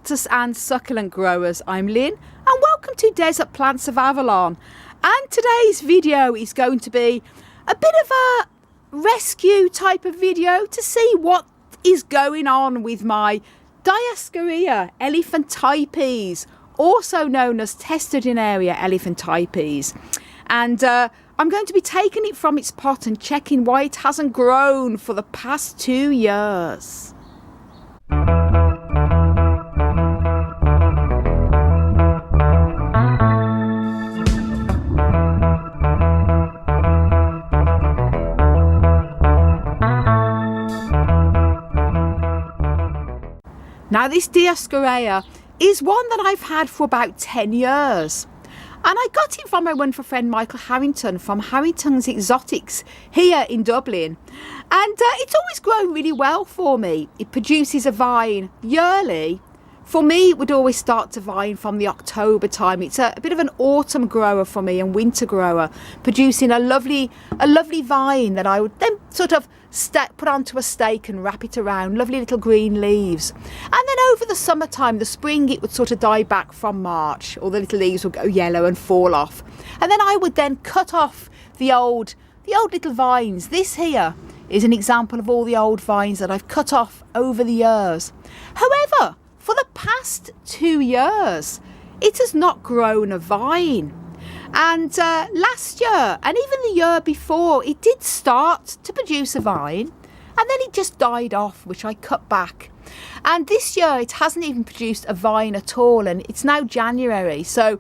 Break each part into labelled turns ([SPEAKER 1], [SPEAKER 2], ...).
[SPEAKER 1] cactus and succulent growers, I'm Lynn and welcome to Desert Plants of Avalon. And today's video is going to be a bit of a rescue type of video to see what is going on with my Dioscorea elephantipes, also known as Testudinaria elephantipes. And I'm going to be taking it from its pot and checking why it hasn't grown for the past 2 years. Now this Dioscorea is one that I've had for about 10 years. And I got it from my wonderful friend Michael Harrington from Harrington's Exotics here in Dublin. And it's always grown really well for me. It produces a vine yearly. For me, it would always start to vine from the October time. It's a bit of an autumn grower for me and winter grower, producing a lovely vine that I would then sort of put onto a stake and wrap it around, lovely little green leaves. And then over the summertime, the spring, it would sort of die back from March. All the little leaves would go yellow and fall off. And then I would then cut off the old little vines. This here is an example of all the old vines that I've cut off over the years. However, for the past 2 years, it has not grown a vine. And last year, and even the year before, it did start to produce a vine, and then it just died off, which I cut back. And this year, it hasn't even produced a vine at all, and it's now January. So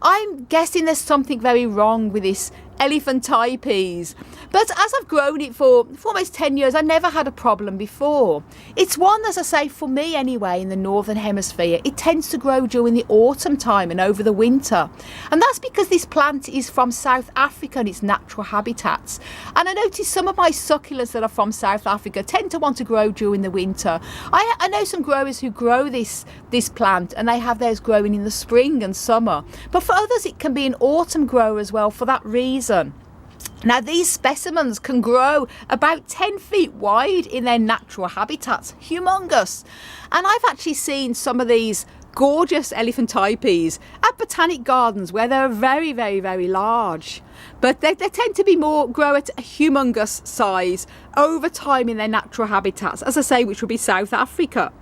[SPEAKER 1] I'm guessing there's something very wrong with this elephantipes. But as I've grown it for almost 10 years, I never had a problem before. It's one, as I say, for me anyway, in the northern hemisphere, it tends to grow during the autumn time and over the winter. And that's because this plant is from South Africa and its natural habitats. And I noticed some of my succulents that are from South Africa tend to want to grow during the winter. I know some growers who grow this plant and they have theirs growing in the spring and summer. But for others, it can be an autumn grower as well for that reason. Now these specimens can grow about 10 feet wide in their natural habitats, humongous. And I've actually seen some of these gorgeous elephantipes at botanic gardens where they're very, very, very large. But they tend to be grow at a humongous size over time in their natural habitats, as I say, which will be South Africa.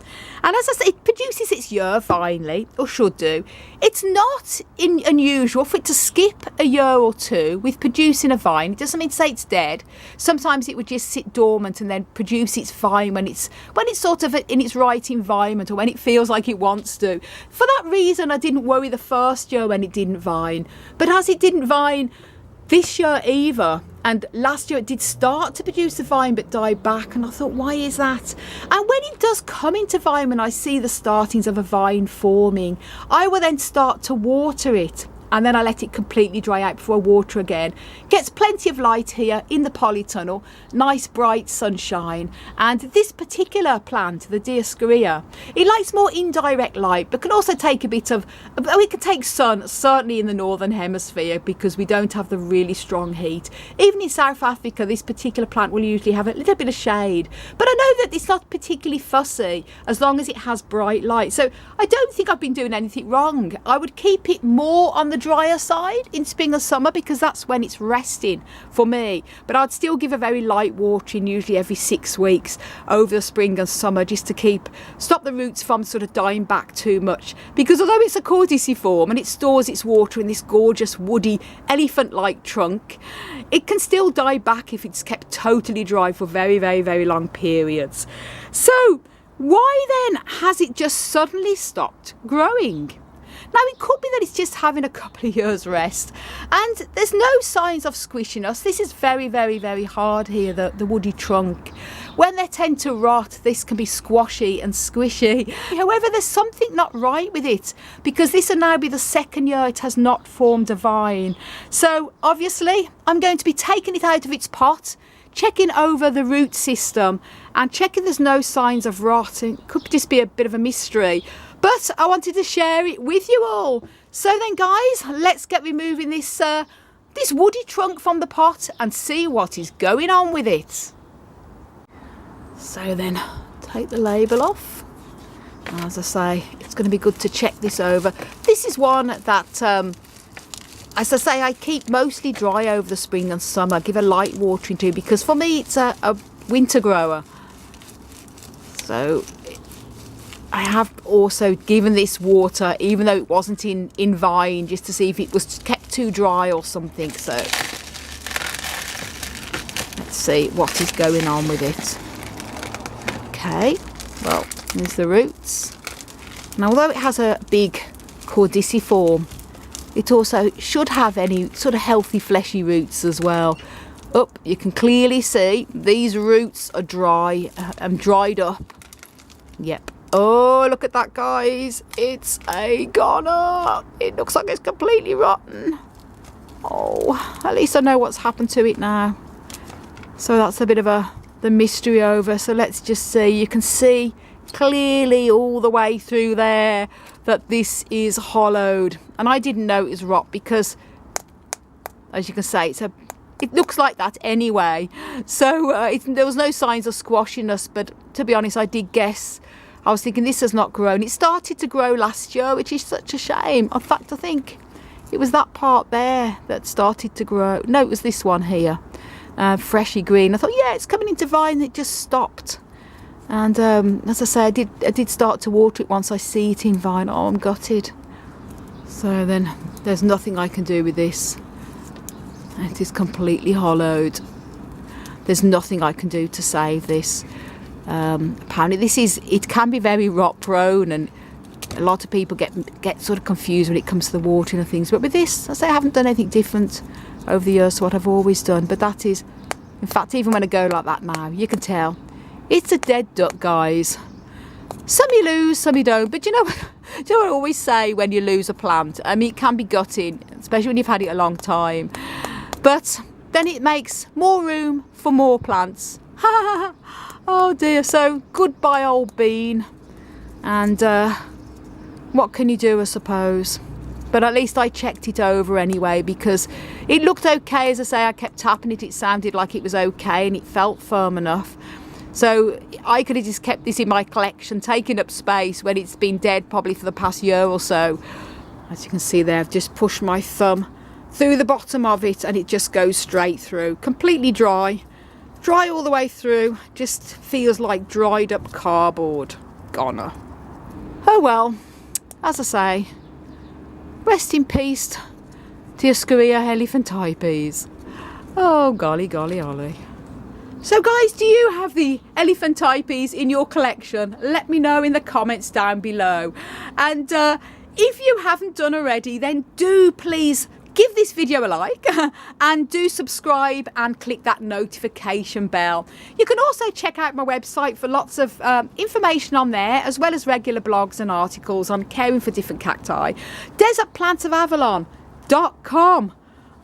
[SPEAKER 1] And as I say, it produces its year finally, or should do. It's not unusual for it to skip a year or two with producing a vine. It doesn't mean to say it's dead. Sometimes it would just sit dormant and then produce its vine when it's sort of in its right environment or when it feels like it wants to. For that reason, I didn't worry the first year when it didn't vine. But as it didn't vine this year either, and last year it did start to produce a vine but died back, and I thought, why is that? And when it does come into vine, when I see the startings of a vine forming, I will then start to water it. And then I let it completely dry out before I water again. Gets plenty of light here in the polytunnel, nice bright sunshine. And this particular plant, the Dioscorea, it likes more indirect light, but can also take a bit of, it can take sun, certainly in the northern hemisphere, because we don't have the really strong heat. Even in South Africa, this particular plant will usually have a little bit of shade. But I know that it's not particularly fussy as long as it has bright light. So I don't think I've been doing anything wrong. I would keep it more on the drier side in spring or summer because that's when it's resting for me. But I'd still give a very light watering, usually every 6 weeks over the spring and summer, just to stop the roots from sort of dying back too much. Because although it's a Caudiciform and it stores its water in this gorgeous woody elephant-like trunk, it can still die back if it's kept totally dry for very, very, very long periods. So why then has it just suddenly stopped growing? Now, it could be that it's just having a couple of years rest, and there's no signs of squishiness. This is very, very, very hard here, the woody trunk. When they tend to rot, this can be squashy and squishy. However, there's something not right with it, because this will now be the 2nd year it has not formed a vine. So obviously, I'm going to be taking it out of its pot, checking over the root system and checking there's no signs of rot. It could just be a bit of a mystery. But I wanted to share it with you all. So then, guys, let's get removing this woody trunk from the pot and see what is going on with it. So then, take the label off. As I say, it's going to be good to check this over. This is one that, as I say, I keep mostly dry over the spring and summer. Give a light watering to, because for me it's a winter grower. So I have also given this water, even though it wasn't in vine, just to see if it was kept too dry or something. So let's see what is going on with it. Okay, well, there's the roots. And although it has a big Caudiciform, it also should have any sort of healthy fleshy roots as well. Up, you can clearly see these roots are dry and dried up. Yep. Oh, look at that, guys. It's a goner. It looks like it's completely rotten. Oh, at least I know what's happened to it now. So that's a bit of the mystery over. So let's just see. You can see clearly all the way through there that this is hollowed. And I didn't know it was rot because, as you can see, it looks like that anyway. So there was no signs of squashiness, but to be honest, I did guess. I was thinking this has not grown. It started to grow last year, which is such a shame. In fact, I think it was that part there that started to grow. No, it was this one here, freshy green. I thought, yeah, it's coming into vine. It just stopped. And as I say, I did start to water it once I see it in vine. Oh, I'm gutted. So then there's nothing I can do with this. It is completely hollowed. There's nothing I can do to save this. Apparently it can be very rot prone, and a lot of people get sort of confused when it comes to the watering and things. But with this, I say I haven't done anything different over the years to what I've always done. But that is, in fact, even when I go like that now, you can tell it's a dead duck, guys. Some you lose, some you don't. But do you know what I always say when you lose a plant? I mean, it can be gutting, especially when you've had it a long time. But then it makes more room for more plants. Oh dear. So goodbye, old bean. And what can you do, I suppose? But at least I checked it over anyway, because it looked okay. As I say, I kept tapping it. It sounded like it was okay, and it felt firm enough. So I could have just kept this in my collection, taking up space when it's been dead probably for the past year or so. As you can see there, I've just pushed my thumb through the bottom of it, and it just goes straight through. Completely dry all the way through. Just feels like dried up cardboard. Goner. Oh well, as I say, rest in peace, Dioscorea elephantipes. Oh golly golly ollie. So guys, do you have the elephantipes in your collection? Let me know in the comments down below. And if you haven't done already, then do please give this video a like and do subscribe and click that notification bell. You can also check out my website for lots of information on there, as well as regular blogs and articles on caring for different cacti. desertplantsofavalon.com.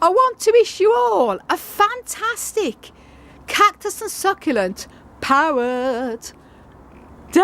[SPEAKER 1] I want to wish you all a fantastic cactus and succulent powered day.